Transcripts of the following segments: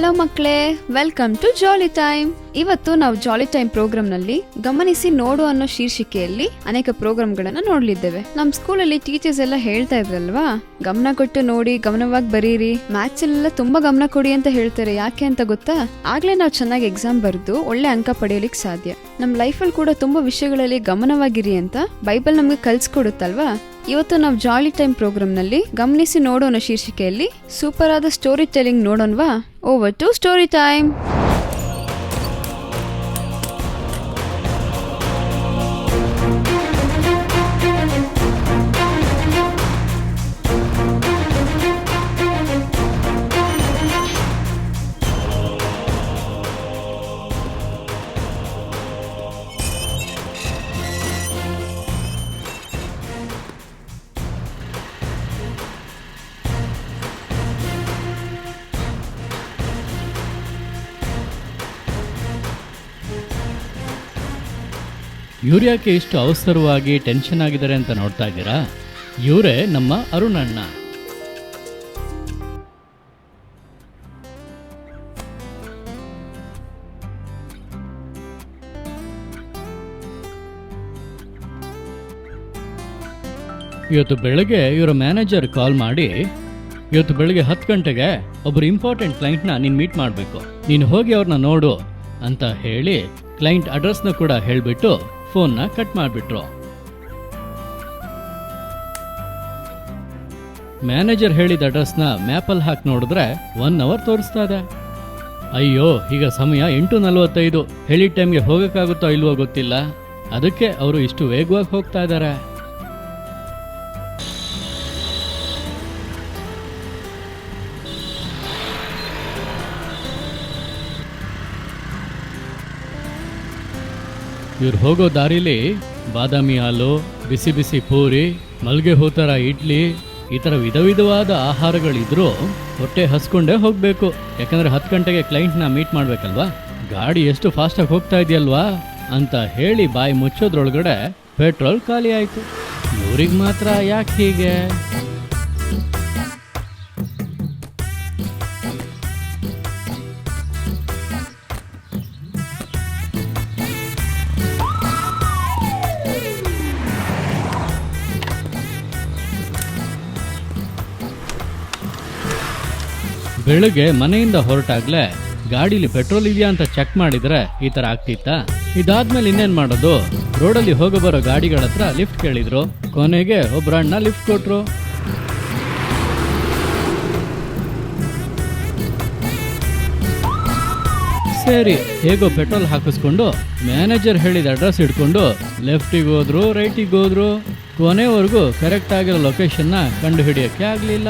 Hello ಮಕ್ಕಳೇ, welcome to jolly time. ಇವತ್ತು ನಾವು ಜಾಲಿ ಟೈಮ್ ಪ್ರೋಗ್ರಾಮ್ ನಲ್ಲಿ ಗಮನಿಸಿ ನೋಡು ಅನ್ನೋ ಶೀರ್ಷಿಕೆಯಲ್ಲಿ ಅನೇಕ ಪ್ರೋಗ್ರಾಮ್ಗಳನ್ನ ನೋಡ್ಲಿದ್ದೇವೆ. ನಮ್ ಸ್ಕೂಲಲ್ಲಿ ಟೀಚರ್ಸ್ ಎಲ್ಲ ಹೇಳ್ತಾ ಇದ್ರಲ್ವಾ, ಗಮನ ಕೊಟ್ಟು ನೋಡಿ, ಗಮನವಾಗಿ ಬರೀರಿ, ಮ್ಯಾಥ್ಸ್ ಎಲ್ಲ ತುಂಬಾ ಗಮನ ಕೊಡಿ ಅಂತ ಹೇಳ್ತಾರೆ. ಯಾಕೆ ಅಂತ ಗೊತ್ತಾ? ಆಗ್ಲೇ ನಾವು ಚೆನ್ನಾಗಿ ಎಕ್ಸಾಮ್ ಬರೆದು ಒಳ್ಳೆ ಅಂಕ ಪಡೆಯಲಿಕ್ಕೆ ಸಾಧ್ಯ. ನಮ್ ಲೈಫಲ್ಲಿ ಕೂಡ ತುಂಬಾ ವಿಷಯಗಳಲ್ಲಿ ಗಮನವಾಗಿರಿ ಅಂತ ಬೈಬಲ್ ನಮ್ಗೆ ಕಲ್ಸ್ಕೊಡುತ್ತಲ್ವಾ. ಇವತ್ತು ನಾವು ಜಾಲಿ ಟೈಮ್ ಪ್ರೋಗ್ರಾಮ್ ನಲ್ಲಿ ಗಮನಿಸಿ ನೋಡೋಣ ಶೀರ್ಷಿಕೆಯಲ್ಲಿ ಸೂಪರ್ ಆದ ಸ್ಟೋರಿ ಟೆಲ್ಲಿಂಗ್ ನೋಡೋಣವಾ. Over to story time. ಇವ್ರ್ಯಾಕೆ ಇಷ್ಟು ಅವಸರವಾಗಿ ಟೆನ್ಷನ್ ಆಗಿದ್ದಾರೆ ಅಂತ ನೋಡ್ತಾ ಇದ್ದೀರಾ? ಇವರೇ ನಮ್ಮ ಅರುಣ್ ಅಣ್ಣ. ಇವತ್ತು ಬೆಳಗ್ಗೆ ಇವರ ಮ್ಯಾನೇಜರ್ ಕಾಲ್ ಮಾಡಿ, ಇವತ್ತು ಬೆಳಗ್ಗೆ 10 ಗಂಟೆಗೆ ಒಬ್ಬರು ಇಂಪಾರ್ಟೆಂಟ್ ಕ್ಲೈಂಟ್ನ ನೀನು ಮೀಟ್ ಮಾಡಬೇಕು, ನೀನು ಹೋಗಿ ಅವ್ರನ್ನ ನೋಡು ಅಂತ ಹೇಳಿ ಕ್ಲೈಂಟ್ ಅಡ್ರೆಸ್ನ ಕೂಡ ಹೇಳಿಬಿಟ್ಟು ಫೋನ್ನ ಕಟ್ ಮಾಡಿಬಿಟ್ರು. ಮ್ಯಾನೇಜರ್ ಹೇಳಿದ ಅಡ್ರೆಸ್ನ ಮ್ಯಾಪಲ್ಲಿ ಹಾಕಿ ನೋಡಿದ್ರೆ 1 ಅವರ್ ತೋರಿಸ್ತಾ ಇದೆ. ಅಯ್ಯೋ, ಈಗ ಸಮಯ 8:45. ಹೇಳಿದ ಟೈಮ್ಗೆ ಹೋಗೋಕ್ಕಾಗುತ್ತೋ ಇಲ್ವೋ ಗೊತ್ತಿಲ್ಲ, ಅದಕ್ಕೆ ಅವರು ಇಷ್ಟು ವೇಗವಾಗಿ ಹೋಗ್ತಾ ಇದ್ದಾರೆ. ಇವ್ರು ಹೋಗೋ ದಾರಿಲಿ ಬಾದಾಮಿ ಹಾಲು, ಬಿಸಿ ಬಿಸಿ ಪೂರಿ, ಮಲ್ಗೆ ಹೂತರ ಇಡ್ಲಿ, ಈ ಥರ ವಿಧ ವಿಧವಾದ ಆಹಾರಗಳಿದ್ರೂ ಹೊಟ್ಟೆ ಹಸ್ಕೊಂಡೇ ಹೋಗಬೇಕು. ಯಾಕಂದರೆ 10 ಗಂಟೆಗೆ ಕ್ಲೈಂಟ್ನ ಮೀಟ್ ಮಾಡಬೇಕಲ್ವಾ. ಗಾಡಿ ಎಷ್ಟು ಫಾಸ್ಟಾಗಿ ಹೋಗ್ತಾ ಇದೆಯಲ್ವಾ ಅಂತ ಹೇಳಿ ಬಾಯಿ ಮುಚ್ಚೋದ್ರೊಳಗಡೆ ಪೆಟ್ರೋಲ್ ಖಾಲಿ ಆಯಿತು. ಇವ್ರಿಗೆ ಮಾತ್ರ ಯಾಕೆ ಹೀಗೆ? ಬೆಳಗ್ಗೆ ಮನೆಯಿಂದ ಹೊರಟಾಗ್ಲೇ ಗಾಡಿಲಿ ಪೆಟ್ರೋಲ್ ಇದೆಯಾ ಅಂತ ಚೆಕ್ ಮಾಡಿದ್ರೆ ಈ ತರ ಆಗ್ತಿತ್ತಾ? ಇದಾದ್ಮೇಲೆ ಇನ್ನೇನ್ ಮಾಡೋದು? ರೋಡಲ್ಲಿ ಹೋಗ ಬರೋ ಗಾಡಿಗಳ ಹತ್ರ ಲಿಫ್ಟ್ ಕೇಳಿದ್ರು. ಕೊನೆಗೆ ಒಬ್ರು ಅಣ್ಣ ಲಿಫ್ಟ್ ಕೊಟ್ರು. ಸರಿ, ಹೇಗೋ ಪೆಟ್ರೋಲ್ ಹಾಕಿಸ್ಕೊಂಡು ಮ್ಯಾನೇಜರ್ ಹೇಳಿದ ಅಡ್ರೆಸ್ ಹಿಡ್ಕೊಂಡು ಲೆಫ್ಟಿಗೆ ಹೋದ್ರು, ರೈಟಿಗೆ ಹೋದ್ರು. ಕೊನೆವರೆಗೂ ಕರೆಕ್ಟ್ ಆಗಿರೋ ಲೊಕೇಶನ್ನ ಕಂಡು ಹಿಡಿಯೋಕ್ಕೆ ಆಗಲಿಲ್ಲ.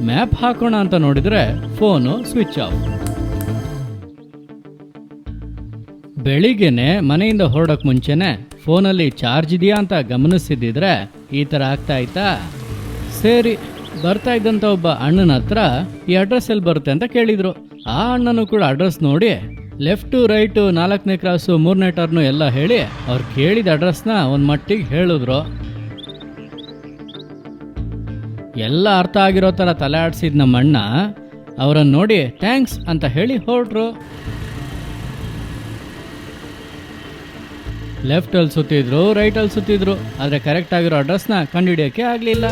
ಮ್ಯಾಪ್ ಹಾಕೋಣ ಅಂತ ನೋಡಿದ್ರೆ ಫೋನು ಸ್ವಿಚ್ ಆಫ್. ಬೆಳಿಗ್ಗೆನೆ ಮನೆಯಿಂದ ಹೊರಡೋಕ್ ಮುಂಚೆನೆ ಫೋನಲ್ಲಿ ಚಾರ್ಜ್ ಇದೆಯಾ ಅಂತ ಗಮನಿಸಿದ್ರೆ ಈ ಥರ ಆಗ್ತಾ ಇತ್ತಾ? ಸರಿ, ಬರ್ತಾ ಇದ್ದಂಥ ಒಬ್ಬ ಅಣ್ಣನ ಹತ್ರ ಈ ಅಡ್ರೆಸ್ ಎಲ್ಲಿ ಬರುತ್ತೆ ಅಂತ ಕೇಳಿದ್ರು. ಆ ಅಣ್ಣನೂ ಕೂಡ ಅಡ್ರೆಸ್ ನೋಡಿ ಲೆಫ್ಟು, ರೈಟು, 4ನೇ ಕ್ರಾಸು, 3ನೇ ಟರ್ನು ಎಲ್ಲ ಹೇಳಿ ಅವ್ರು ಕೇಳಿದ ಅಡ್ರೆಸ್ನ ಒಂದು ಮಟ್ಟಿಗೆ ಹೇಳಿದ್ರು. ಎಲ್ಲ ಅರ್ಥ ಆಗಿರೋ ಥರ ತಲೆ ಆಡಿಸಿದ ನಮ್ಮ ಅಣ್ಣ ಅವರನ್ನು ನೋಡಿ ಥ್ಯಾಂಕ್ಸ್ ಅಂತ ಹೇಳಿ ಹೊರಟ್ರು. ಲೆಫ್ಟಲ್ಲಿ ಸುತ್ತಿದ್ರು, ರೈಟಲ್ಲಿ ಸುತ್ತಿದ್ರು, ಆದರೆ ಕರೆಕ್ಟ್ ಆಗಿರೋ ಅಡ್ರೆಸ್ನ ಕಂಡುಹಿಡಿಯೋಕ್ಕೆ ಆಗಲಿಲ್ಲ.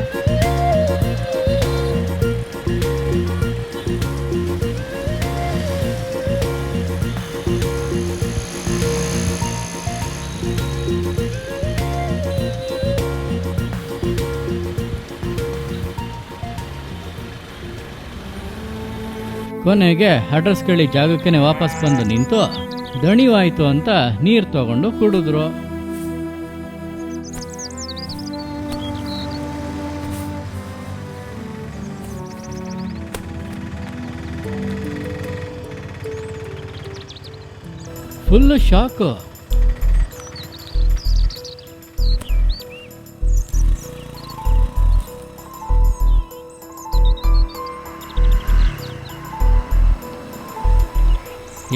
ಕೊನೆಗೆ ಅಡ್ರೆಸ್ ಕೇಳಿ ಜಾಗಕ್ಕೆ ವಾಪಸ್ ಬಂದು ನಿಂತು ದಣಿವಾಯ್ತು ಅಂತ ನೀರು ತಗೊಂಡು ಕುಡಿದ್ರು. Full shock.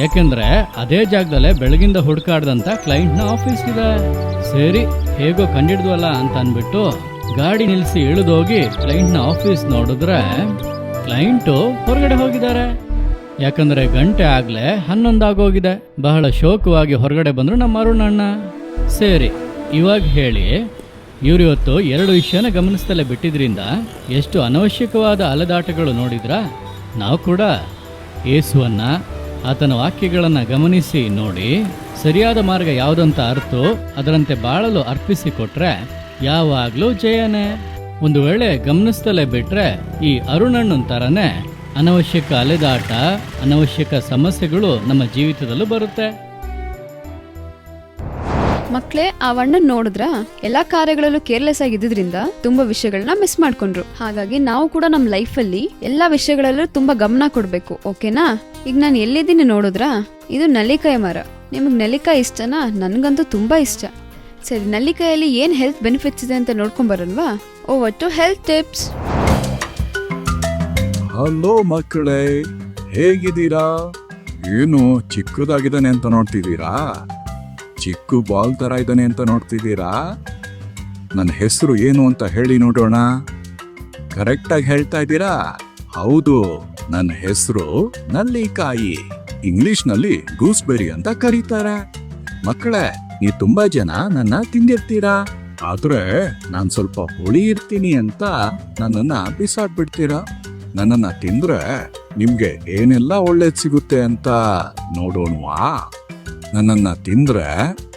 ಯಾಕೆಂದ್ರೆ ಅದೇ ಜಾಗದಲ್ಲೇ ಬೆಳಗಿಂದ ಹುಡುಕಾಡ್ದಂತ ಕ್ಲೈಂಟ್ನ ಆಫೀಸ್ ಇದೆ. ಸರಿ, ಹೇಗೋ ಕಂಡಿಡ್ದ್ವಲ್ಲ ಅಂತ ಅನ್ಬಿಟ್ಟು ಗಾಡಿ ನಿಲ್ಸಿ ಇಳಿದೋಗಿ ಕ್ಲೈಂಟ್ನ ಆಫೀಸ್ ನೋಡಿದ್ರೆ ಕ್ಲೈಂಟು ಹೊರಗಡೆ ಹೋಗಿದ್ದಾರೆ. ಯಾಕಂದ್ರೆ ಗಂಟೆ ಆಗ್ಲೇ 11 ಆಗೋಗಿದೆ. ಬಹಳ ಶೋಕವಾಗಿ ಹೊರಗಡೆ ಬಂದ್ರು ನಮ್ಮ ಅರುಣಣ್ಣ. ಸರಿ, ಇವಾಗ ಹೇಳಿ, ಇವತ್ತು 2 ವಿಷಯನ ಗಮನಿಸ್ತಲೇ ಬಿಟ್ಟಿದ್ರಿಂದ ಎಷ್ಟು ಅನವಶ್ಯಕವಾದ ಅಲೆದಾಟಗಳು ನೋಡಿದ್ರ. ನಾವು ಕೂಡ ಯೇಸುವನ್ನ, ಆತನ ವಾಕ್ಯಗಳನ್ನು ಗಮನಿಸಿ ನೋಡಿ ಸರಿಯಾದ ಮಾರ್ಗ ಯಾವುದಂತ ಅರ್ತು ಅದರಂತೆ ಬಾಳಲು ಅರ್ಪಿಸಿಕೊಟ್ರೆ ಯಾವಾಗ್ಲೂ ಜಯನೇ. ಒಂದು ವೇಳೆ ಗಮನಿಸ್ತಲೇ ಬಿಟ್ರೆ ಈ ಅರುಣಣ್ಣನ ತರನೇ ಅನವಶ್ಯಕ ಅಲೆದಾಟ, ಅನವಶ್ಯಕ ಸಮಸ್ಯೆಗಳು ನಮ್ಮ ಜೀವಿತದಲ್ಲೂ ಬರುತ್ತೆ. ಮಕ್ಳೇ, ಆ ಅಣ್ಣನ್ ನೋಡಿದ್ರ ಎಲ್ಲಾ ಕಾರ್ಯಗಳಲ್ಲೂ ಕೇರ್ಲೆಸ್ ಆಗಿದ್ರಿಂದ ತುಂಬಾ ವಿಷಯಗಳನ್ನ ಮಿಸ್ ಮಾಡ್ಕೊಂಡ್ರು. ಹಾಗಾಗಿ ನಾವು ಕೂಡ ನಮ್ಮ ಲೈಫಲ್ಲಿ ಎಲ್ಲಾ ವಿಷಯಗಳಲ್ಲೂ ತುಂಬಾ ಗಮನ ಕೊಡ್ಬೇಕು. ಓಕೆನಾ? ಈಗ ನಾನು ಎಲ್ಲಿದ್ದೀನಿ ನೋಡಿದ್ರಾ? ಇದು ನೆಲ್ಲಿಕಾಯಿ ಮರ. ನಿಮಗ್ ನೆಲ್ಲಿಕಾಯಿ ಇಷ್ಟನಾ? ನನ್ಗಂತೂ ತುಂಬಾ ಇಷ್ಟ. ಸರಿ, ನೆಲ್ಲಿಕಾಯಲ್ಲಿ ಏನ್ ಹೆಲ್ತ್ ಬೆನಿಫಿಟ್ಸ್ ಇದೆ ಅಂತ ನೋಡ್ಕೊಂಡ್ ಬರಲ್ವಾ? Over to health tips. Hello ಮಕ್ಕಳೇ, ಹೇಗಿದ್ದೀರಾ? ಏನು ಚಿಕ್ಕದಾಗಿದ್ದಾನೆ ಅಂತ ನೋಡ್ತಿದ್ದೀರಾ? ಚಿಕ್ಕ ಬಾಲ್ ತರ ಇದ್ದಾನೆ ಅಂತ ನೋಡ್ತಿದ್ದೀರಾ? ನನ್ನ ಹೆಸರು ಏನು ಅಂತ ಹೇಳಿ ನೋಡೋಣ. ಕರೆಕ್ಟಾಗಿ ಹೇಳ್ತಾ ಇದ್ದೀರಾ? ಹೌದು, ನನ್ನ ಹೆಸರು ನಲ್ಲಿಕಾಯಿ. ಇಂಗ್ಲಿಷ್ನಲ್ಲಿ ಗೂಸ್ಬೆರಿ ಅಂತ ಕರೀತಾರೆ. ಮಕ್ಕಳೇ, ನೀವು ತುಂಬಾ ಜನ ನನ್ನ ತಿಂದಿರ್ತೀರಾ. ಆದ್ರೆ ನಾನ್ ಸ್ವಲ್ಪ ಹುಳಿ ಇರ್ತೀನಿ ಅಂತ ನನ್ನನ್ನ ಬಿಸಾಡ್ಬಿಡ್ತೀರಾ. ನನ್ನನ್ನ ತಿಂದ್ರೆ ನಿಮ್ಗೆ ಏನೆಲ್ಲ ಒಳ್ಳೇದ್ ಸಿಗುತ್ತೆ ಅಂತ ನೋಡೋಣವಾ? ನನ್ನನ್ನ ತಿಂದ್ರೆ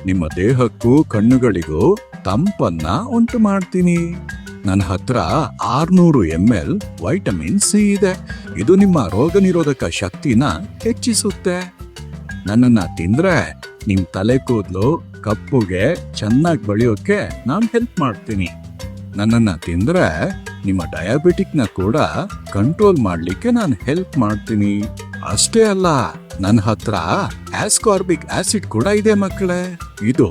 ನಿಮ್ಮ ದೇಹಕ್ಕೂ ಕಣ್ಣುಗಳಿಗೂ ತಂಪನ್ನ ಉಂಟು ಮಾಡ್ತೀನಿ. ನನ್ನ ಹತ್ರ 600 ml ವೈಟಮಿನ್ ಸಿ ಇದೆ. ಇದು ನಿಮ್ಮ ರೋಗ ನಿರೋಧಕ ಶಕ್ತಿನ ಹೆಚ್ಚಿಸುತ್ತೆ. ನನ್ನನ್ನ ತಿಂದ್ರೆ ನಿಮ್ ತಲೆ ಕೂದಲು ಕಪ್ಪುಗೆ ಚೆನ್ನಾಗಿ ಬೆಳೆಯೋಕೆ ನಾನು ಹೆಲ್ಪ್ ಮಾಡ್ತೀನಿ. ನನ್ನನ್ನ ತಿಂದ್ರೆ ನಿಮ್ಮ ಡಯಾಬಿಟಿಕ್ನ ಕೂಡ ಕಂಟ್ರೋಲ್ ಮಾಡ್ಲಿಕ್ಕೆ ನಾನು ಹೆಲ್ಪ್ ಮಾಡ್ತೀನಿ. ಅಷ್ಟೇ ಅಲ್ಲ, ನನ್ನ ಹತ್ರ ಆಸ್ಕಾರ್ಬಿಕ್ ಆಸಿಡ್ ಕೂಡ ಇದೆ ಮಕ್ಕಳೇ. ಇದು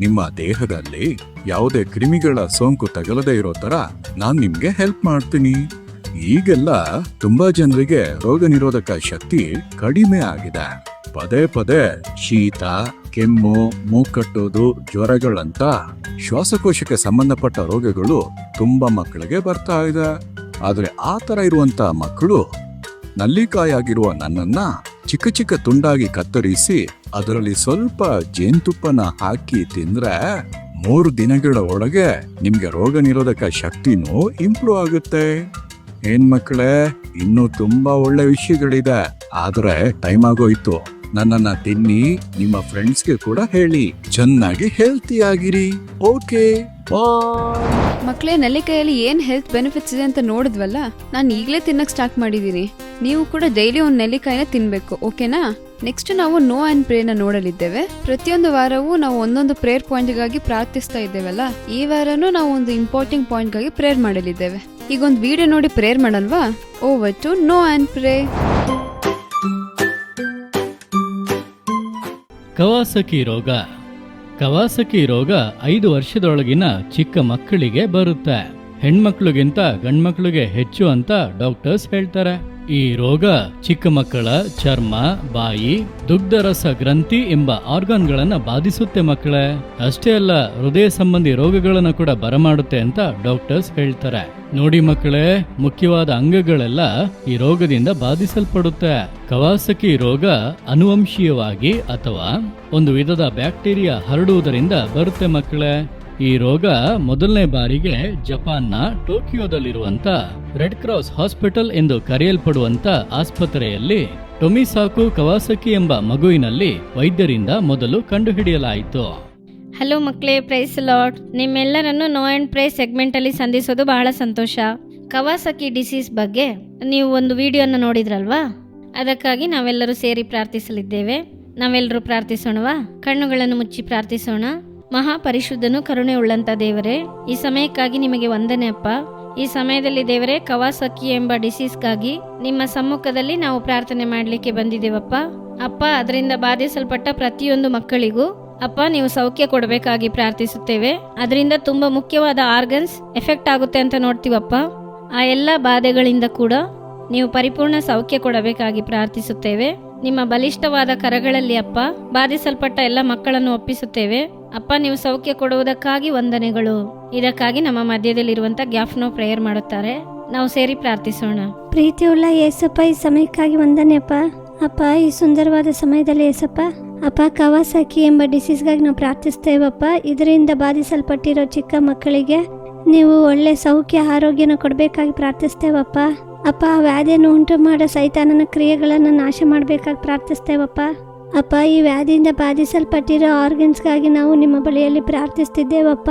ನಿಮ್ಮ ದೇಹದಲ್ಲಿ ಯಾವುದೇ ಕ್ರಿಮಿಗಳ ಸೋಂಕು ತಗಲದೇ ಇರೋ ತರ ನಾನ್ ನಿಮ್ಗೆ ಹೆಲ್ಪ್ ಮಾಡ್ತೀನಿ. ಈಗೆಲ್ಲ ತುಂಬಾ ಜನರಿಗೆ ರೋಗ ನಿರೋಧಕ ಶಕ್ತಿ ಕಡಿಮೆ ಆಗಿದೆ. ಪದೇ ಪದೇ ಶೀತ, ಕೆಮ್ಮು, ಮೂಕ್ಕಟ್ಟೋದು, ಜ್ವರಗಳಂತ ಶ್ವಾಸಕೋಶಕ್ಕೆ ಸಂಬಂಧಪಟ್ಟ ರೋಗಗಳು ತುಂಬಾ ಮಕ್ಕಳಿಗೆ ಬರ್ತಾ ಇದೆ. ಆದ್ರೆ ಆ ತರ ಇರುವಂತ ಮಕ್ಕಳು ನಲ್ಲಿಕಾಯಾಗಿರುವ ನನ್ನನ್ನ ಚಿಕ್ಕ ಚಿಕ್ಕ ತುಂಡಾಗಿ ಕತ್ತರಿಸಿ ಅದರಲ್ಲಿ ಸ್ವಲ್ಪ ಜೇನುತುಪ್ಪನ ಹಾಕಿ ತಿಂದ್ರೆ 3 ದಿನಗಳ ಒಳಗೆ ನಿಮ್ಗೆ ರೋಗ ನಿರೋಧಕ ಶಕ್ತಿನೂ ಇಂಪ್ರೂವ್ ಆಗುತ್ತೆ. ಏನ್ ಮಕ್ಕಳೇ, ಇನ್ನೂ ತುಂಬಾ ಒಳ್ಳೆ ವಿಷಯಗಳಿದೆ, ಆದ್ರೆ ಟೈಮ್ ಆಗೋಯ್ತು. ನನ್ನನ್ನ ತಿನ್ನಿ, ನಿಮ್ಮ ಫ್ರೆಂಡ್ಸ್ಗೆ ಕೂಡ ಹೇಳಿ. ಚೆನ್ನಾಗಿ ಹೆಲ್ತಿ ಆಗಿರಿ. ಓಕೆ, ಬಾಯ್. ಮಕ್ಳೇ, ನೆಲ್ಲಿಕಾಯಲ್ಲಿ ಏನ್ ಹೆಲ್ತ್ ಬೆನಿಫಿಟ್ಸ್ ಇದೆ ಅಂತ ನೋಡಿದ್ವಲ್ಲ, ನಾನು ಈಗಲೇ ತಿನ್ನಕ್ ಸ್ಟಾರ್ಟ್ ಮಾಡಿದೀನಿ. ನೀವು ಕೂಡ ಡೈಲಿ ಒಂದು ನೆಲ್ಲಿಕಾಯಿನ ತಿನ್ಬೇಕು. ಓಕೆನಾ? ನೆಕ್ಸ್ಟ್ ನಾವು ನೋ ಅಂಡ್ ಪ್ರೇನ ನೋಡಲಿದ್ದೇವೆ. ಪ್ರತಿಯೊಂದು ವಾರವೂ ನಾವು ಒಂದೊಂದು ಪ್ರೇಯರ್ ಪಾಯಿಂಟ್ಗಾಗಿ ಪ್ರಾರ್ಥಿಸ್ತಾ ಇದ್ದೇವಲ್ಲ, ಈ ವಾರನೂ ನಾವು ಒಂದು ಇಂಪಾರ್ಟೆಂಟ್ ಪಾಯಿಂಟ್ಗಾಗಿ ಪ್ರೇಯರ್ ಮಾಡಲಿದ್ದೇವೆ. ಈಗ ಒಂದು ವಿಡಿಯೋ ನೋಡಿ ಪ್ರೇಯರ್ ಮಾಡಲ್ವಾ? Over to know and pray. Kawasaki ರೋಗ. ಕವಾಸಕಿ ರೋಗ 5 ವರ್ಷದೊಳಗಿನ ಚಿಕ್ಕ ಮಕ್ಕಳಿಗೆ ಬರುತ್ತೆ. ಹೆಣ್ಮಕ್ಳಿಗಿಂತ ಗಂಡ್ಮಕ್ಳಿಗೆ ಹೆಚ್ಚು ಅಂತ ಡಾಕ್ಟರ್ಸ್ ಹೇಳ್ತಾರೆ. ಈ ರೋಗ ಚಿಕ್ಕ ಮಕ್ಕಳ ಚರ್ಮ, ಬಾಯಿ, ದುಗ್ಧರಸ ಗ್ರಂಥಿ ಎಂಬ ಆರ್ಗಾನ್ಗಳನ್ನ ಬಾಧಿಸುತ್ತೆ ಮಕ್ಕಳೇ. ಅಷ್ಟೇ ಅಲ್ಲ, ಹೃದಯ ಸಂಬಂಧಿ ರೋಗಗಳನ್ನ ಕೂಡ ಬರಮಾಡುತ್ತೆ ಅಂತ ಡಾಕ್ಟರ್ಸ್ ಹೇಳ್ತಾರೆ. ನೋಡಿ ಮಕ್ಕಳೇ, ಮುಖ್ಯವಾದ ಅಂಗಗಳೆಲ್ಲ ಈ ರೋಗದಿಂದ ಬಾಧಿಸಲ್ಪಡುತ್ತೆ. ಕವಾಸಕಿ ರೋಗ ಅನುವಂಶೀಯವಾಗಿ ಅಥವಾ ಒಂದು ವಿಧದ ಬ್ಯಾಕ್ಟೀರಿಯಾ ಹರಡುವುದರಿಂದ ಬರುತ್ತೆ ಮಕ್ಕಳೇ. ಈ ರೋಗ ಮೊದಲನೇ ಬಾರಿಗೆ ಜಪಾನ್ನ ಟೋಕಿಯೋದಲ್ಲಿರುವಂತ ರೆಡ್ ಕ್ರಾಸ್ ಹಾಸ್ಪಿಟಲ್ ಎಂದು ಕರೆಯಲ್ಪಡುವಂತ ಆಸ್ಪತ್ರೆಯಲ್ಲಿ ಟೊಮಿಸಾಕು ಕವಾಸಕಿ ಎಂಬ ಮಗುವಿನಲ್ಲಿ ವೈದ್ಯರಿಂದ ಮೊದಲು ಕಂಡುಹಿಡಿಯಲಾಯಿತು. ಹಲೋ ಮಕ್ಕಳೇ, ಪ್ರೈಸ್ ಲಾರ್ಡ್. ನಿಮ್ಮೆಲ್ಲರನ್ನು ನೋ ಆ್ಯಂಡ್ ಪ್ರೇ ಸೆಗ್ಮೆಂಟಲ್ಲಿ ಸಂಧಿಸೋದು ಬಹಳ ಸಂತೋಷ. ಕವಾಸಕಿ ಡಿಸೀಸ್ ಬಗ್ಗೆ ನೀವು ಒಂದು ವಿಡಿಯೋನ ನೋಡಿದ್ರಲ್ವಾ? ಅದಕ್ಕಾಗಿ ನಾವೆಲ್ಲರೂ ಸೇರಿ ಪ್ರಾರ್ಥಿಸಲಿದ್ದೇವೆ. ನಾವೆಲ್ಲರೂ ಪ್ರಾರ್ಥಿಸೋಣವಾ? ಕಣ್ಣುಗಳನ್ನು ಮುಚ್ಚಿ ಪ್ರಾರ್ಥಿಸೋಣ. ಮಹಾಪರಿಶುದ್ಧನು ಕರುಣೆ ಉಳ್ಳಂತ ದೇವರೇ, ಈ ಸಮಯಕ್ಕಾಗಿ ನಿಮಗೆ ವಂದನೆ ಅಪ್ಪ. ಈ ಸಮಯದಲ್ಲಿ ದೇವರೇ, ಕವಾಸಕಿ ಎಂಬ ಡಿಸೀಸ್ಗಾಗಿ ನಿಮ್ಮ ಸಮ್ಮುಖದಲ್ಲಿ ನಾವು ಪ್ರಾರ್ಥನೆ ಮಾಡಲಿಕ್ಕೆ ಬಂದಿದ್ದೇವಪ್ಪ. ಅಪ್ಪ, ಅದರಿಂದ ಬಾಧಿಸಲ್ಪಟ್ಟ ಪ್ರತಿಯೊಂದು ಮಕ್ಕಳಿಗೂ ಅಪ್ಪ ನೀವು ಸೌಖ್ಯ ಕೊಡಬೇಕಾಗಿ ಪ್ರಾರ್ಥಿಸುತ್ತೇವೆ. ಅದರಿಂದ ತುಂಬಾ ಮುಖ್ಯವಾದ ಆರ್ಗನ್ಸ್ ಎಫೆಕ್ಟ್ ಆಗುತ್ತೆ ಅಂತ ನೋಡ್ತೀವಪ್ಪ. ಆ ಎಲ್ಲ ಬಾಧೆಗಳಿಂದ ಕೂಡ ನೀವು ಪರಿಪೂರ್ಣ ಸೌಖ್ಯ ಕೊಡಬೇಕಾಗಿ ಪ್ರಾರ್ಥಿಸುತ್ತೇವೆ. ನಿಮ್ಮ ಬಲಿಷ್ಠವಾದ ಕರಗಳಲ್ಲಿ ಅಪ್ಪ ಬಾಧಿಸಲ್ಪಟ್ಟ ಎಲ್ಲ ಮಕ್ಕಳನ್ನು ಒಪ್ಪಿಸುತ್ತೇವೆ. ಅಪ್ಪ, ನೀವು ಸೌಖ್ಯ ಕೊಡುವುದಕ್ಕಾಗಿ ವಂದನೆಗಳು. ಇದಕ್ಕಾಗಿ ನಮ್ಮ ಮಧ್ಯದಲ್ಲಿರುವಂತ ಗ್ಯಾಫ್ನೋ ಪ್ರೇಯರ್ ಮಾಡುತ್ತಾರೆ. ನಾವು ಸೇರಿ ಪ್ರಾರ್ಥಿಸೋಣ. ಪ್ರೀತಿಯುಳ್ಳ ಯೇಸಪ್ಪ, ಈ ಸಮಯಕ್ಕಾಗಿ ವಂದನೆ ಅಪ್ಪ. ಅಪ್ಪ, ಈ ಸುಂದರವಾದ ಸಮಯದಲ್ಲಿ ಯೇಸಪ್ಪ, ಅಪ್ಪ, ಕವಾಸಾಕಿ ಎಂಬ ಡಿಸೀಸ್ಗಾಗಿ ನಾವು ಪ್ರಾರ್ಥಿಸ್ತೇವಪ್ಪ. ಇದರಿಂದ ಬಾಧಿಸಲ್ಪಟ್ಟಿರೋ ಚಿಕ್ಕ ಮಕ್ಕಳಿಗೆ ನೀವು ಒಳ್ಳೆ ಸೌಖ್ಯ ಆರೋಗ್ಯನ ಕೊಡಬೇಕಾಗಿ ಪ್ರಾರ್ಥಿಸ್ತೇವಪ್ಪ. ಅಪ್ಪ, ಆ ವ್ಯಾಧಿಯನ್ನು ಉಂಟು ಮಾಡೋ ಸೈತಾನನ ಕ್ರಿಯೆಗಳನ್ನು ನಾಶ ಮಾಡಬೇಕಾಗಿ ಪ್ರಾರ್ಥಿಸ್ತೇವಪ್ಪ. ಅಪ್ಪ, ಈ ವ್ಯಾಧಿಯಿಂದ ಬಾಧಿಸಲ್ಪಟ್ಟಿರೋ ಆರ್ಗನ್ಸ್ಗಾಗಿ ನಾವು ನಿಮ್ಮ ಬಳಿಯಲ್ಲಿ ಪ್ರಾರ್ಥಿಸ್ತಿದ್ದೇವಪ್ಪ.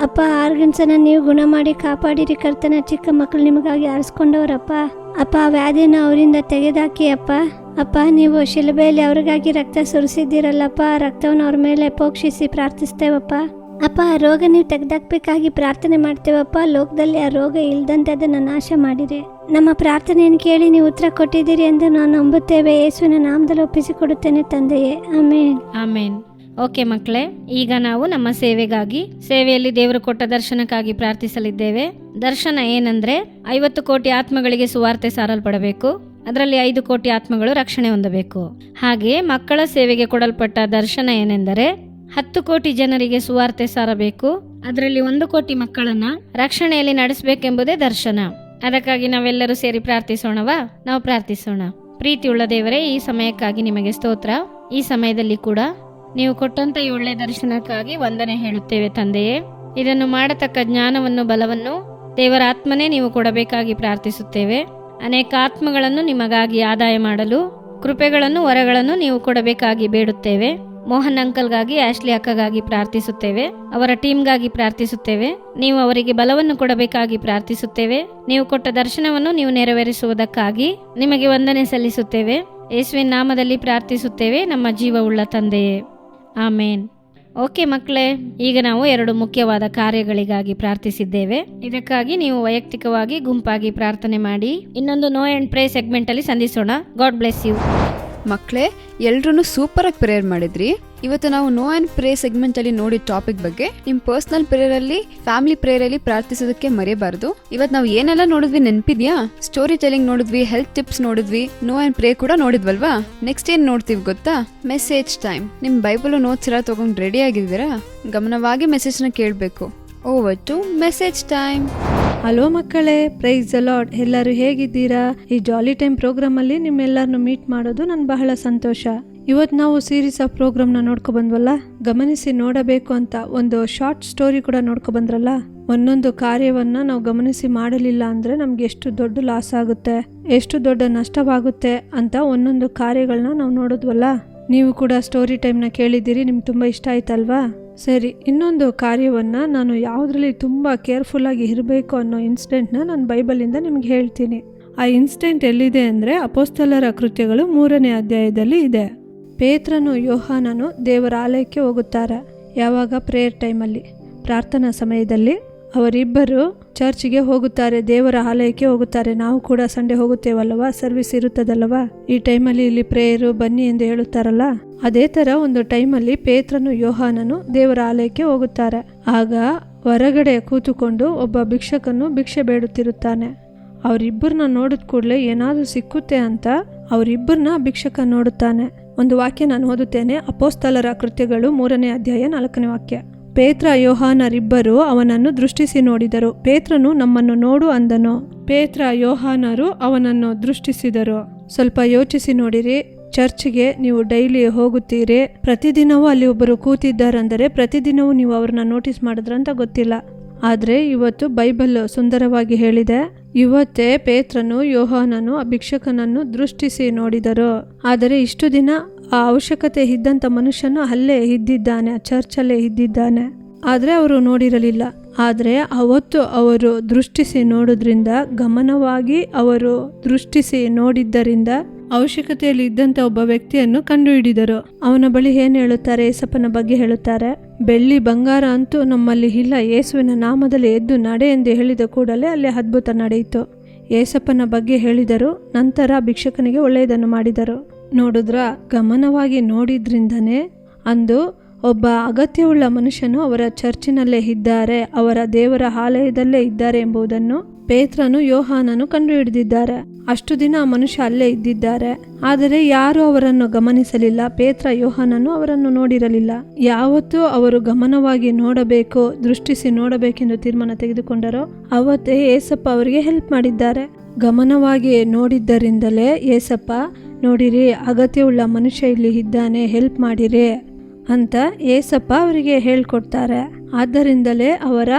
ಅಪ್ಪ, ಆರ್ಗನ್ಸನ್ನು ನೀವು ಗುಣ ಮಾಡಿ ಕಾಪಾಡಿರಿ ಕರ್ತನ. ಚಿಕ್ಕ ಮಕ್ಕಳು ನಿಮಗಾಗಿ ಆರಿಸ್ಕೊಂಡವರಪ್ಪ. ಅಪ್ಪ, ಆ ವ್ಯಾಧಿಯನ್ನು ಅವರಿಂದ ತೆಗೆದಾಕಿ ಅಪ್ಪ. ಅಪ್ಪ, ನೀವು ಶಿಲುಬೆಯಲ್ಲಿ ಅವ್ರಿಗಾಗಿ ರಕ್ತ ಸುರಿಸಿದ್ದೀರಲ್ಲಪ್ಪ, ಆ ರಕ್ತವನ್ನು ಅವ್ರ ಮೇಲೆ ಪೋಕ್ಷಿಸಿ ಪ್ರಾರ್ಥಿಸ್ತೇವಪ್ಪ. ಅಪ್ಪ, ಆ ರೋಗ ನೀವು ತೆಗೆದಾಕ್ಬೇಕಾಗಿ ಪ್ರಾರ್ಥನೆ ಮಾಡ್ತೇವಪ್ಪ. ಲೋಕದಲ್ಲಿ ಆ ರೋಗ ಇಲ್ದಂತೆ ಅದನ್ನು ನಾಶ ಮಾಡಿರಿ. ನಮ್ಮ ಪ್ರಾರ್ಥನೆಯನ್ನು ಕೇಳಿ ನೀವು ಉತ್ತರ ಕೊಟ್ಟಿದ್ದೀರಿ ಎಂದು ನಾವು ನಂಬುತ್ತೇವೆ. ಯೇಸುವಿನ ನಾಮದಲ್ಲಿ ಒಪ್ಪಿಸಿಕೊಡುತ್ತೇನೆ ತಂದೆಯೇ, ಆಮೇನ್. ಆಮೇನ್. ಓಕೆ ಮಕ್ಕಳೇ, ಈಗ ನಾವು ನಮ್ಮ ಸೇವೆಯಲ್ಲಿ ದೇವರು ಕೊಟ್ಟ ದರ್ಶನಕ್ಕಾಗಿ ಪ್ರಾರ್ಥಿಸಲಿದ್ದೇವೆ. ದರ್ಶನ ಏನಂದ್ರೆ 50 ಕೋಟಿ ಆತ್ಮಗಳಿಗೆ ಸುವಾರ್ತೆ ಸಾರಲ್ಪಡಬೇಕು. ಅದರಲ್ಲಿ 5 ಕೋಟಿ ಆತ್ಮಗಳು ರಕ್ಷಣೆ ಹೊಂದಬೇಕು. ಹಾಗೆ ಮಕ್ಕಳ ಸೇವೆಗೆ ಕೊಡಲ್ಪಟ್ಟ ದರ್ಶನ ಏನೆಂದರೆ 10 ಕೋಟಿ ಜನರಿಗೆ ಸುವಾರ್ತೆ ಸಾರಬೇಕು. ಅದರಲ್ಲಿ 1 ಕೋಟಿ ಮಕ್ಕಳನ್ನ ರಕ್ಷಣೆಯಲ್ಲಿ ನಡೆಸಬೇಕೆಂಬುದೇ ದರ್ಶನ. ಅದಕ್ಕಾಗಿ ನಾವೆಲ್ಲರೂ ಸೇರಿ ಪ್ರಾರ್ಥಿಸೋಣವಾ? ನಾವು ಪ್ರಾರ್ಥಿಸೋಣ. ಪ್ರೀತಿಯುಳ್ಳ ದೇವರೇ, ಈ ಸಮಯಕ್ಕಾಗಿ ನಿಮಗೆ ಸ್ತೋತ್ರ. ಈ ಸಮಯದಲ್ಲಿ ಕೂಡ ನೀವು ಕೊಟ್ಟಂತ ಈ ಒಳ್ಳೆ ದರ್ಶನಕ್ಕಾಗಿ ವಂದನೆ ಹೇಳುತ್ತೇವೆ ತಂದೆಯೇ. ಇದನ್ನು ಮಾಡತಕ್ಕ ಜ್ಞಾನವನ್ನು, ಬಲವನ್ನು ದೇವರ ಆತ್ಮನೇ ನೀವು ಕೊಡಬೇಕಾಗಿ ಪ್ರಾರ್ಥಿಸುತ್ತೇವೆ. ಅನೇಕ ಆತ್ಮಗಳನ್ನು ನಿಮಗಾಗಿ ಆದಾಯ ಮಾಡಲು ಕೃಪೆಗಳನ್ನು, ವರಗಳನ್ನು ನೀವು ಕೊಡಬೇಕಾಗಿ ಬೇಡುತ್ತೇವೆ. ಮೋಹನ್ ಅಂಕಲ್ಗಾಗಿ, ಆಶ್ಲಿ ಅಕ್ಕಗಾಗಿ ಪ್ರಾರ್ಥಿಸುತ್ತೇವೆ. ಅವರ ಟೀಮ್ಗಾಗಿ ಪ್ರಾರ್ಥಿಸುತ್ತೇವೆ. ನೀವು ಅವರಿಗೆ ಬಲವನ್ನು ಕೊಡಬೇಕಾಗಿ ಪ್ರಾರ್ಥಿಸುತ್ತೇವೆ. ನೀವು ಕೊಟ್ಟ ದರ್ಶನವನ್ನು ನೀವು ನೆರವೇರಿಸುವುದಕ್ಕಾಗಿ ನಿಮಗೆ ವಂದನೆ ಸಲ್ಲಿಸುತ್ತೇವೆ. ಯೇಸುವಿನ ನಾಮದಲ್ಲಿ ಪ್ರಾರ್ಥಿಸುತ್ತೇವೆ, ನಮ್ಮ ಜೀವವುಳ್ಳ ತಂದೆಯೇ, ಆಮೇನ್. ಓಕೆ ಮಕ್ಕಳೇ, ಈಗ ನಾವು 2 ಮುಖ್ಯವಾದ ಕಾರ್ಯಗಳಿಗಾಗಿ ಪ್ರಾರ್ಥಿಸಿದ್ದೇವೆ. ಇದಕ್ಕಾಗಿ ನೀವು ವೈಯಕ್ತಿಕವಾಗಿ, ಗುಂಪಾಗಿ ಪ್ರಾರ್ಥನೆ ಮಾಡಿ. ಇನ್ನೊಂದು ನೋ ಆ್ಯಂಡ್ ಪ್ರೇ ಸೆಗ್ಮೆಂಟ್ ಅಲ್ಲಿ ಸಂಧಿಸೋಣ. God bless you. ಮಕ್ಕಳೇ, ಎಲ್ರೂ ಸೂಪರಾಗಿ ಪ್ರೇಯರ್ ಮಾಡಿದ್ರಿ. ಇವತ್ತು ನಾವು ನೋ ಆ್ಯಂಡ್ ಪ್ರೇ ಸೆಗ್ಮೆಂಟ್ ಅಲ್ಲಿ ನೋಡಿದ ಟಾಪಿಕ್ ಬಗ್ಗೆ ನಿಮ್ಮ ಪರ್ಸನಲ್ ಪ್ರೇಯರ್ ಅಲ್ಲಿ, ಫ್ಯಾಮಿಲಿ ಪ್ರೇಯರ್ ಅಲ್ಲಿ ಪ್ರಾರ್ಥಿಸೋದಕ್ಕೆ ಮರೆಯಬಾರದು. ಇವತ್ತು ನಾವು ಏನೆಲ್ಲ ನೋಡಿದ್ವಿ ನೆನಪಿದ್ಯಾ? ಸ್ಟೋರಿ ಟೆಲಿಂಗ್ ನೋಡಿದ್ವಿ, ಹೆಲ್ತ್ ಟಿಪ್ಸ್ ನೋಡಿದ್ವಿ, ನೋ ಆ್ಯಂಡ್ ಪ್ರೇ ಕೂಡ ನೋಡಿದ್ವಲ್ವಾ? ನೆಕ್ಸ್ಟ್ ಏನ್ ನೋಡ್ತೀವಿ ಗೊತ್ತಾ? Message time. ನಿಮ್ ಬೈಬಲ್ ನೋಟ್ಸ್ ಎಲ್ಲ ತಗೊಂಡು ರೆಡಿ ಆಗಿದ್ದೀರಾ? ಗಮನವಾಗಿ ಮೆಸೇಜ್ನ ಕೇಳಬೇಕು. Over to message time. Hello ಮಕ್ಕಳೇ, ಪ್ರೈಸ್ ದ ಲಾರ್ಡ್. ಎಲ್ಲರೂ ಹೇಗಿದ್ದೀರಾ? ಈ ಜಾಲಿ ಟೈಮ್ ಪ್ರೋಗ್ರಾಮಲ್ಲಿ ನಿಮ್ಮೆಲ್ಲರನ್ನು ಮೀಟ್ ಮಾಡೋದು ನನ್ ಬಹಳ ಸಂತೋಷ. ಇವತ್ತು ನಾವು ಸೀರೀಸ್ ಆಫ್ ಪ್ರೋಗ್ರಾಮ್ನ ನೋಡ್ಕೊ ಬಂದ್ವಲ್ಲ, ಗಮನಿಸಿ ನೋಡಬೇಕು ಅಂತ ಒಂದು ಶಾರ್ಟ್ ಸ್ಟೋರಿ ಕೂಡ ನೋಡ್ಕೊ ಬಂದ್ರಲ್ಲ. ಒಂದೊಂದು ಕಾರ್ಯವನ್ನ ನಾವು ಗಮನಿಸಿ ಮಾಡಲಿಲ್ಲ ಅಂದ್ರೆ ನಮ್ಗೆ ಎಷ್ಟು ದೊಡ್ಡ ಲಾಸ್ ಆಗುತ್ತೆ, ಎಷ್ಟು ದೊಡ್ಡ ನಷ್ಟವಾಗುತ್ತೆ ಅಂತ ಒಂದೊಂದು ಕಾರ್ಯಗಳನ್ನ ನಾವು ನೋಡಿದ್ವಲ್ಲ. ನೀವು ಕೂಡ ಸ್ಟೋರಿ ಟೈಮ್ನ ಕೇಳಿದ್ದೀರಿ, ನಿಮ್ಗೆ ತುಂಬ ಇಷ್ಟ ಆಯ್ತಲ್ವಾ? ಸರಿ, ಇನ್ನೊಂದು ಕಾರ್ಯವನ್ನ ನಾನು ಯಾವುದ್ರಲ್ಲಿ ತುಂಬ ಕೇರ್ಫುಲ್ಲಾಗಿ ಇರಬೇಕು ಅನ್ನೋ ಇನ್ಸಿಡೆಂಟ್ನ ನಾನು ಬೈಬಲಿಂದ ನಿಮ್ಗೆ ಹೇಳ್ತೀನಿ. ಆ ಇನ್ಸಿಡೆಂಟ್ ಎಲ್ಲಿದೆ ಅಂದರೆ ಅಪೊಸ್ತಲರ ಕೃತ್ಯಗಳು 3ನೇ ಅಧ್ಯಾಯದಲ್ಲಿ ಇದೆ. ಪೇತ್ರನು, ಯೋಹಾನನು ದೇವರ ಆಲಯಕ್ಕೆ ಹೋಗುತ್ತಾರೆ. ಯಾವಾಗ? ಪ್ರೇಯರ್ ಟೈಮಲ್ಲಿ, ಪ್ರಾರ್ಥನಾ ಸಮಯದಲ್ಲಿ ಅವರಿಬ್ಬರು ಚರ್ಚ್ಗೆ ಹೋಗುತ್ತಾರೆ, ದೇವರ ಆಲಯಕ್ಕೆ ಹೋಗುತ್ತಾರೆ. ನಾವು ಕೂಡ ಸಂಡೇ ಹೋಗುತ್ತೇವಲ್ಲವಾ, ಸರ್ವಿಸ್ ಇರುತ್ತದಲ್ಲವಾ, ಈ ಟೈಮಲ್ಲಿ ಇಲ್ಲಿ ಪ್ರೇಯರು ಬನ್ನಿ ಎಂದು ಹೇಳುತ್ತಾರಲ್ಲ. ಅದೇ ತರ ಒಂದು ಟೈಮಲ್ಲಿ ಪೇತ್ರನು, ಯೋಹಾನನು ದೇವರ ಆಲಯಕ್ಕೆ ಹೋಗುತ್ತಾರೆ. ಆಗ ಹೊರಗಡೆ ಕೂತುಕೊಂಡು ಒಬ್ಬ ಭಿಕ್ಷಕನು ಭಿಕ್ಷೆ ಬೇಡುತ್ತಿರುತ್ತಾನೆ. ಅವರಿಬ್ಬರನ್ನ ನೋಡಿದ ಕೂಡಲೇ ಏನಾದರೂ ಸಿಕ್ಕುತ್ತೆ ಅಂತ ಅವರಿಬ್ಬರನ್ನ ಭಿಕ್ಷಕ ನೋಡುತ್ತಾನೆ. ಒಂದು ವಾಕ್ಯ ನಾನು ಓದುತ್ತೇನೆ. ಅಪೊಸ್ತಲರ ಕೃತ್ಯಗಳು 3ನೇ ಅಧ್ಯಾಯ 4ನೇ ವಾಕ್ಯ. ಪೇತ್ರ, ಯೋಹಾನರಿಬ್ಬರು ಅವನನ್ನು ದೃಷ್ಟಿಸಿ ನೋಡಿದರು. ಪೇತ್ರನು, ನಮ್ಮನ್ನು ನೋಡು ಅಂದನು. ಪೇತ್ರ, ಯೋಹಾನರು ಅವನನ್ನು ದೃಷ್ಟಿಸಿದರು. ಸ್ವಲ್ಪ ಯೋಚಿಸಿ ನೋಡಿರಿ. ಚರ್ಚ್ಗೆ ನೀವು ಡೈಲಿ ಹೋಗುತ್ತೀರಿ, ಪ್ರತಿದಿನವೂ ಅಲ್ಲಿ ಒಬ್ಬರು ಕೂತಿದ್ದಾರಂದರೆ ಪ್ರತಿದಿನವೂ ನೀವು ಅವ್ರನ್ನ ನೋಟಿಸ್ ಮಾಡಿದ್ರಂತ ಗೊತ್ತಿಲ್ಲ. ಆದರೆ ಇವತ್ತು ಬೈಬಲ್ ಸುಂದರವಾಗಿ ಹೇಳಿದೆ, ಇವತ್ತೇ ಪೇತ್ರನು, ಯೋಹಾನನು ಆ ಭಿಕ್ಷಕನನ್ನು ದೃಷ್ಟಿಸಿ ನೋಡಿದರು. ಆದರೆ ಇಷ್ಟು ದಿನ ಆ ಅವಶ್ಯಕತೆ ಇದ್ದಂಥ ಮನುಷ್ಯನು ಅಲ್ಲೇ ಇದ್ದಿದ್ದಾನೆ, ಚರ್ಚಲ್ಲೇ ಇದ್ದಿದ್ದಾನೆ. ಆದರೆ ಅವರು ನೋಡಿರಲಿಲ್ಲ. ಆದರೆ ಅವತ್ತು ಅವರು ದೃಷ್ಟಿಸಿ ನೋಡೋದ್ರಿಂದ, ಗಮನವಾಗಿ ಅವರು ದೃಷ್ಟಿಸಿ ನೋಡಿದ್ದರಿಂದ ಅವಶ್ಯಕತೆಯಲ್ಲಿ ಇದ್ದಂಥ ಒಬ್ಬ ವ್ಯಕ್ತಿಯನ್ನು ಕಂಡುಹಿಡಿದರು. ಅವನ ಬಳಿ ಏನು ಹೇಳುತ್ತಾರೆ? ಯೇಸಪ್ಪನ ಬಗ್ಗೆ ಹೇಳುತ್ತಾರೆ. ಬೆಳ್ಳಿ ಬಂಗಾರ ಅಂತೂ ನಮ್ಮಲ್ಲಿ ಇಲ್ಲ, ಯೇಸುವಿನ ನಾಮದಲ್ಲಿ ಎದ್ದು ನಡೆ ಎಂದು ಹೇಳಿದ ಕೂಡಲೇ ಅಲ್ಲಿ ಅದ್ಭುತ ನಡೆಯಿತು. ಯೇಸಪ್ಪನ ಬಗ್ಗೆ ಹೇಳಿದರು. ನಂತರ ಭಿಕ್ಷಕನಿಗೆ ಒಳ್ಳೆಯದನ್ನು ಮಾಡಿದರು. ನೋಡಿದ್ರ, ಗಮನವಾಗಿ ನೋಡಿದ್ರಿಂದನೇ ಅಂದು ಒಬ್ಬ ಅಗತ್ಯವುಳ್ಳ ಮನುಷ್ಯನು ಅವರ ಚರ್ಚಿನಲ್ಲೇ ಇದ್ದಾರೆ, ಅವರ ದೇವರ ಆಲಯದಲ್ಲೇ ಇದ್ದಾರೆ ಎಂಬುದನ್ನು ಪೇತ್ರನು, ಯೋಹಾನನು ಕಂಡುಹಿಡಿದಿದ್ದಾರೆ. ಅಷ್ಟು ದಿನ ಆ ಮನುಷ್ಯ ಅಲ್ಲೇ ಇದ್ದಿದ್ದಾರೆ. ಆದರೆ ಯಾರೂ ಅವರನ್ನು ಗಮನಿಸಲಿಲ್ಲ. ಪೇತ್ರ, ಯೋಹಾನನು ಅವರನ್ನು ನೋಡಿರಲಿಲ್ಲ. ಯಾವತ್ತೂ ಅವರು ಗಮನವಾಗಿ ನೋಡಬೇಕು, ದೃಷ್ಟಿಸಿ ನೋಡಬೇಕೆಂದು ತೀರ್ಮಾನ ತೆಗೆದುಕೊಂಡರೋ ಅವತ್ತೇ ಏಸಪ್ಪ ಅವರಿಗೆ ಹೆಲ್ಪ್ ಮಾಡಿದ್ದಾರೆ. ಗಮನವಾಗಿ ನೋಡಿದ್ದರಿಂದಲೇ ಏಸಪ್ಪ, ನೋಡಿರಿ, ಅಗತ್ಯವುಳ್ಳ ಮನುಷ್ಯ ಇಲ್ಲಿ ಇದ್ದಾನೆ, ಹೆಲ್ಪ್ ಮಾಡಿರಿ ಅಂತ ಏಸಪ್ಪ ಅವರಿಗೆ ಹೇಳ್ಕೊಡ್ತಾರೆ. ಆದ್ದರಿಂದಲೇ ಅವರ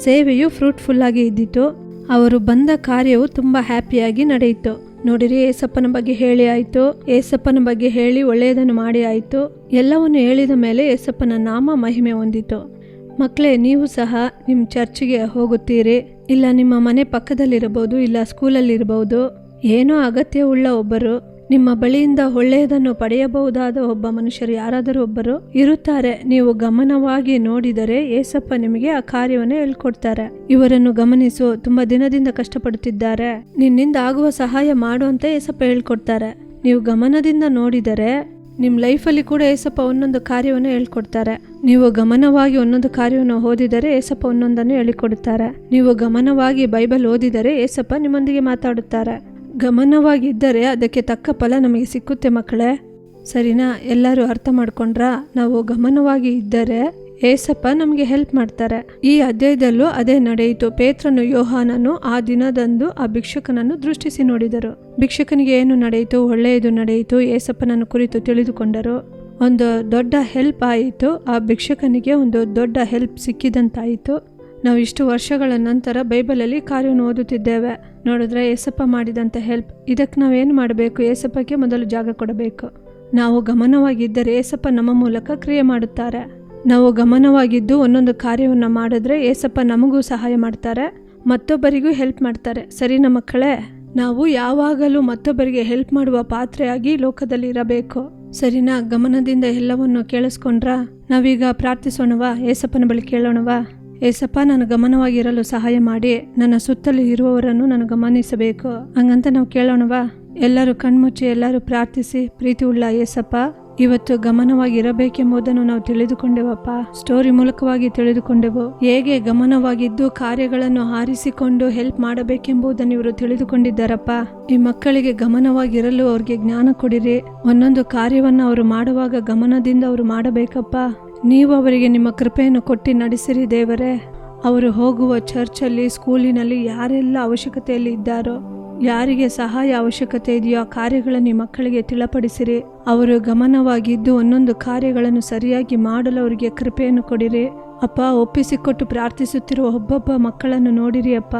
ಸೇವೆಯು ಫ್ರೂಟ್ಫುಲ್ ಆಗಿ ಇದ್ದಿತು. ಅವರು ಬಂದ ಕಾರ್ಯವು ತುಂಬ ಹ್ಯಾಪಿಯಾಗಿ ನಡೆಯಿತು. ನೋಡಿರಿ, ಏಸಪ್ಪನ ಬಗ್ಗೆ ಹೇಳಿ ಆಯಿತು, ಏಸಪ್ಪನ ಬಗ್ಗೆ ಹೇಳಿ ಒಳ್ಳೆಯದನ್ನು ಮಾಡಿ ಆಯಿತು. ಎಲ್ಲವನ್ನು ಹೇಳಿದ ಮೇಲೆ ಏಸಪ್ಪನ ನಾಮ ಮಹಿಮೆ ಹೊಂದಿತು. ಮಕ್ಕಳೇ, ನೀವು ಸಹ ನಿಮ್ಮ ಚರ್ಚ್ಗೆ ಹೋಗುತ್ತೀರಿ, ಇಲ್ಲ ನಿಮ್ಮ ಮನೆ ಪಕ್ಕದಲ್ಲಿರಬಹುದು, ಇಲ್ಲ ಸ್ಕೂಲಲ್ಲಿರಬಹುದು. ಏನೋ ಅಗತ್ಯವುಳ್ಳ ಒಬ್ಬರು, ನಿಮ್ಮ ಬಳಿಯಿಂದ ಒಳ್ಳೆಯದನ್ನು ಪಡೆಯಬಹುದಾದ ಒಬ್ಬ ಮನುಷ್ಯರು ಯಾರಾದರೂ ಒಬ್ಬರು ಇರುತ್ತಾರೆ. ನೀವು ಗಮನವಾಗಿ ನೋಡಿದರೆ ಏಸಪ್ಪ ನಿಮಗೆ ಆ ಕಾರ್ಯವನ್ನು ಹೇಳ್ಕೊಡ್ತಾರೆ. ಇವರನ್ನು ಗಮನಿಸು, ತುಂಬಾ ದಿನದಿಂದ ಕಷ್ಟಪಡುತ್ತಿದ್ದಾರೆ, ನಿನ್ನಿಂದ ಆಗುವ ಸಹಾಯ ಮಾಡು ಅಂತ ಏಸಪ್ಪ ಹೇಳ್ಕೊಡ್ತಾರೆ. ನೀವು ಗಮನದಿಂದ ನೋಡಿದರೆ ನಿಮ್ಮ ಲೈಫಲ್ಲಿ ಕೂಡ ಏಸಪ್ಪ ಒಂದೊಂದು ಕಾರ್ಯವನ್ನು ಹೇಳ್ಕೊಡ್ತಾರೆ. ನೀವು ಗಮನವಾಗಿ ಒಂದೊಂದು ಕಾರ್ಯವನ್ನು ಓದಿದರೆ ಏಸಪ್ಪ ಒಂದೊಂದನ್ನು ಹೇಳಿಕೊಡುತ್ತಾರೆ. ನೀವು ಗಮನವಾಗಿ ಬೈಬಲ್ ಓದಿದರೆ ಏಸಪ್ಪ ನಿಮ್ಮೊಂದಿಗೆ ಮಾತಾಡುತ್ತಾರೆ. ಗಮನವಾಗಿದ್ದರೆ ಅದಕ್ಕೆ ತಕ್ಕ ಫಲ ನಮಗೆ ಸಿಕ್ಕುತ್ತೆ ಮಕ್ಕಳೇ. ಸರಿನಾ? ಎಲ್ಲರೂ ಅರ್ಥ ಮಾಡ್ಕೊಂಡ್ರಾ? ನಾವು ಗಮನವಾಗಿ ಇದ್ದರೆ ಏಸಪ್ಪ ನಮಗೆ ಹೆಲ್ಪ್ ಮಾಡ್ತಾರೆ. ಈ ಅಧ್ಯಾಯದಲ್ಲೂ ಅದೇ ನಡೆಯಿತು. ಪೇತ್ರನು, ಯೋಹಾನನು ಆ ದಿನದಂದು ಆ ಭಿಕ್ಷುಕನನ್ನು ದೃಷ್ಟಿಸಿ ನೋಡಿದರು. ಭಿಕ್ಷುಕನಿಗೆ ಏನು ನಡೆಯಿತು? ಒಳ್ಳೆಯದು ನಡೆಯಿತು. ಏಸಪ್ಪನನ್ನು ಕುರಿತು ತಿಳಿದುಕೊಂಡರು. ಒಂದು ದೊಡ್ಡ ಹೆಲ್ಪ್ ಆಯಿತು. ಆ ಭಿಕ್ಷುಕನಿಗೆ ಒಂದು ದೊಡ್ಡ ಹೆಲ್ಪ್ ಸಿಕ್ಕಿದಂತಾಯಿತು. ನಾವು ಇಷ್ಟು ವರ್ಷಗಳ ನಂತರ ಬೈಬಲಲ್ಲಿ ಕಾರ್ಯವನ್ನು ಓದುತ್ತಿದ್ದೇವೆ. ನೋಡಿದ್ರೆ ಏಸಪ್ಪ ಮಾಡಿದಂಥ ಹೆಲ್ಪ್. ಇದಕ್ಕೆ ನಾವೇನು ಮಾಡಬೇಕು? ಏಸಪ್ಪಕ್ಕೆ ಮೊದಲು ಜಾಗ ಕೊಡಬೇಕು. ನಾವು ಗಮನವಾಗಿದ್ದರೆ ಏಸಪ್ಪ ನಮ್ಮ ಮೂಲಕ ಕ್ರಿಯೆ ಮಾಡುತ್ತಾರೆ. ನಾವು ಗಮನವಾಗಿದ್ದು ಒಂದೊಂದು ಕಾರ್ಯವನ್ನು ಮಾಡಿದ್ರೆ ಏಸಪ್ಪ ನಮಗೂ ಸಹಾಯ ಮಾಡ್ತಾರೆ, ಮತ್ತೊಬ್ಬರಿಗೂ ಹೆಲ್ಪ್ ಮಾಡ್ತಾರೆ. ಸರಿನಾ ಮಕ್ಕಳೇ? ನಾವು ಯಾವಾಗಲೂ ಮತ್ತೊಬ್ಬರಿಗೆ ಹೆಲ್ಪ್ ಮಾಡುವ ಪಾತ್ರೆಯಾಗಿ ಲೋಕದಲ್ಲಿ ಇರಬೇಕು. ಸರಿನಾ? ಗಮನದಿಂದ ಎಲ್ಲವನ್ನು ಕೇಳಿಸ್ಕೊಂಡ್ರಾ? ನಾವೀಗ ಪ್ರಾರ್ಥಿಸೋಣವಾ? ಏಸಪ್ಪನ ಬಳಿ ಕೇಳೋಣವಾ? ಏಸಪ್ಪ, ನಾನು ಗಮನವಾಗಿರಲು ಸಹಾಯ ಮಾಡಿ, ನನ್ನ ಸುತ್ತಲೂ ಇರುವವರನ್ನು ನಾನು ಗಮನಿಸಬೇಕು ಹಂಗಂತ ನಾವು ಕೇಳೋಣವಾ? ಎಲ್ಲರೂ ಕಣ್ಮುಚ್ಚಿ ಎಲ್ಲರೂ ಪ್ರಾರ್ಥಿಸಿ. ಪ್ರೀತಿ ಉಳ್ಳ ಏಸಪ್ಪ, ಇವತ್ತು ಗಮನವಾಗಿರಬೇಕೆಂಬುದನ್ನು ನಾವು ತಿಳಿದುಕೊಂಡೆವಪ್ಪ. ಸ್ಟೋರಿ ಮೂಲಕವಾಗಿ ತಿಳಿದುಕೊಂಡೆವು. ಹೇಗೆ ಗಮನವಾಗಿದ್ದು ಕಾರ್ಯಗಳನ್ನು ಆರಿಸಿಕೊಂಡು ಹೆಲ್ಪ್ ಮಾಡಬೇಕೆಂಬುದನ್ನು ಇವರು ತಿಳಿದುಕೊಂಡಿದ್ದಾರಪ್ಪ. ಈ ಮಕ್ಕಳಿಗೆ ಗಮನವಾಗಿರಲು ಅವ್ರಿಗೆ ಜ್ಞಾನ ಕೊಡಿರಿ. ಒಂದೊಂದು ಕಾರ್ಯವನ್ನು ಅವರು ಮಾಡುವಾಗ ಗಮನದಿಂದ ಅವರು ಮಾಡಬೇಕಪ್ಪ. ನೀವು ಅವರಿಗೆ ನಿಮ್ಮ ಕೃಪೆಯನ್ನು ಕೊಟ್ಟು ನಡೆಸಿರಿ ದೇವರೇ. ಅವರು ಹೋಗುವ ಚರ್ಚಲ್ಲಿ, ಸ್ಕೂಲಿನಲ್ಲಿ ಯಾರೆಲ್ಲ ಅವಶ್ಯಕತೆಯಲ್ಲಿ ಇದ್ದಾರೋ, ಯಾರಿಗೆ ಸಹಾಯ ಅವಶ್ಯಕತೆ ಇದೆಯೋ ಆ ಕಾರ್ಯಗಳನ್ನು ಮಕ್ಕಳಿಗೆ ತಿಳಿಪಡಿಸಿರಿ. ಅವರು ಗಮನವಾಗಿದ್ದು ಒಂದೊಂದು ಕಾರ್ಯಗಳನ್ನು ಸರಿಯಾಗಿ ಮಾಡಲು ಅವರಿಗೆ ಕೃಪೆಯನ್ನು ಕೊಡಿರಿ ಅಪ್ಪ. ಒಪ್ಪಿಸಿಕೊಟ್ಟು ಪ್ರಾರ್ಥಿಸುತ್ತಿರುವ ಒಬ್ಬೊಬ್ಬ ಮಕ್ಕಳನ್ನು ನೋಡಿರಿ ಅಪ್ಪ.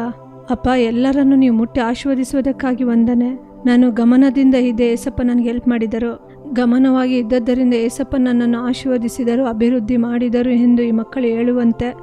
ಅಪ್ಪ, ಎಲ್ಲರನ್ನು ನೀವು ಮುಟ್ಟಿ ಆಶೀರ್ವದಿಸುವುದಕ್ಕಾಗಿ ವಂದನೆ. ನಾನು ಗಮನದಿಂದ ಇದ್ದೆ, ಏಸಪ್ಪ ನನಗೆ ಹೆಲ್ಪ್ ಮಾಡಿದರು. ಗಮನವಾಗಿ ಇದ್ದದ್ದರಿಂದ ಏಸಪ್ಪ ನನ್ನನ್ನು ಆಶೀರ್ವದಿಸಿದರು, ಅಭಿವೃದ್ಧಿ ಮಾಡಿದರು ಎಂದು ಈ ಮಕ್ಕಳು ಹೇಳುವಂತೆ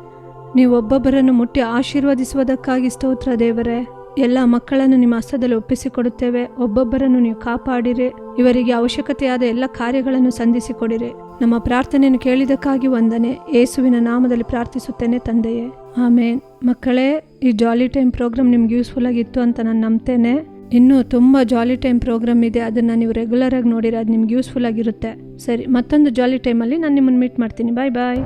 ನೀವು ಒಬ್ಬೊಬ್ಬರನ್ನು ಮುಟ್ಟಿ ಆಶೀರ್ವದಿಸುವುದಕ್ಕಾಗಿ ಸ್ತೋತ್ರ ದೇವರೇ. ಎಲ್ಲ ಮಕ್ಕಳನ್ನು ನಿಮ್ಮ ಹಸ್ತದಲ್ಲಿ ಒಪ್ಪಿಸಿಕೊಡುತ್ತೇವೆ. ಒಬ್ಬೊಬ್ಬರನ್ನು ನೀವು ಕಾಪಾಡಿರಿ. ಇವರಿಗೆ ಅವಶ್ಯಕತೆಯಾದ ಎಲ್ಲ ಕಾರ್ಯಗಳನ್ನು ಸಂಧಿಸಿಕೊಡಿರಿ. ನಮ್ಮ ಪ್ರಾರ್ಥನೆಯನ್ನು ಕೇಳಿದಕ್ಕಾಗಿ ವಂದನೆ. ಯೇಸುವಿನ ನಾಮದಲ್ಲಿ ಪ್ರಾರ್ಥಿಸುತ್ತೇನೆ ತಂದೆಯೇ, ಆಮೇನ್. ಮಕ್ಕಳೇ, ಈ ಜಾಲಿ ಟೈಮ್ ಪ್ರೋಗ್ರಾಮ್ ನಿಮ್ಗೆ ಯೂಸ್ಫುಲ್ ಆಗಿತ್ತು ಅಂತ ನಾನು ನಂಬ್ತೇನೆ. ಇನ್ನೂ ತುಂಬ ಜಾಲಿ ಟೈಮ್ ಪ್ರೋಗ್ರಾಮ್ ಇದೆ, ಅದನ್ನು ನೀವು ರೆಗ್ಯುಲರ್ ಆಗಿ ನೋಡಿರಿ, ಅದು ನಿಮ್ಗೆ ಯೂಸ್ಫುಲ್ ಆಗಿರುತ್ತೆ. ಸರಿ, ಮತ್ತೊಂದು ಜಾಲಿ ಟೈಮಲ್ಲಿ ನಾನು ನಿಮ್ಮನ್ನು ಮೀಟ್ ಮಾಡ್ತೀನಿ. ಬಾಯ್ ಬಾಯ್.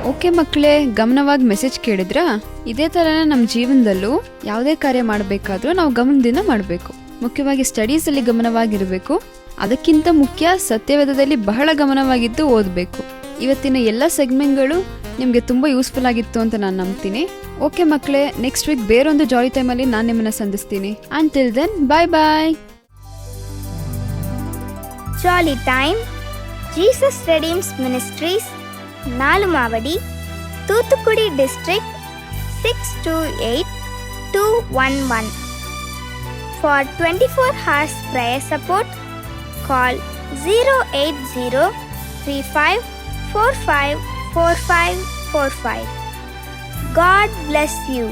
ಓಕೆ ಮಕ್ಕಳೇ, ಗಮನವಾಗಿ ಮೆಸೇಜ್ ಕೇಳಿದ್ರಾ? ಇದೇ ಥರನೇ ನಮ್ಮ ಜೀವನದಲ್ಲೂ ಯಾವುದೇ ಕಾರ್ಯ ಮಾಡಬೇಕಾದ್ರೂ ನಾವು ಗಮನದಿಂದ ಮಾಡಬೇಕು. ಮುಖ್ಯವಾಗಿ ಸ್ಟಡೀಸಲ್ಲಿ ಗಮನವಾಗಿರಬೇಕು. ಅದಕ್ಕಿಂತ ಮುಖ್ಯ ಸತ್ಯವೇದದಲ್ಲಿ ಬಹಳ ಗಮನವಾಗಿದ್ದು ಓದಬೇಕು. ಇವತ್ತಿನ ಎಲ್ಲ ಸೆಗ್ಮೆಂಟ್ಗಳು ನಿಮಗೆ ತುಂಬ ಯೂಸ್ಫುಲ್ ಆಗಿತ್ತು ಅಂತ ನಾನು ನಂಬ್ತೀನಿ. ಓಕೆ ಮಕ್ಕಳೇ, ನೆಕ್ಸ್ಟ್ ವೀಕ್ ಬೇರೊಂದು ಜಾಲಿ ಟೈಮಲ್ಲಿ ನಾನು ನಿಮ್ಮನ್ನು ಸಂಧಿಸ್ತೀನಿ. Until then, bye bye. Jolly time, Jesus redeems ministries, Nalumavadi, Thoothukudi district 628211. For 24 hours prayer support, call 08035454545. God bless you.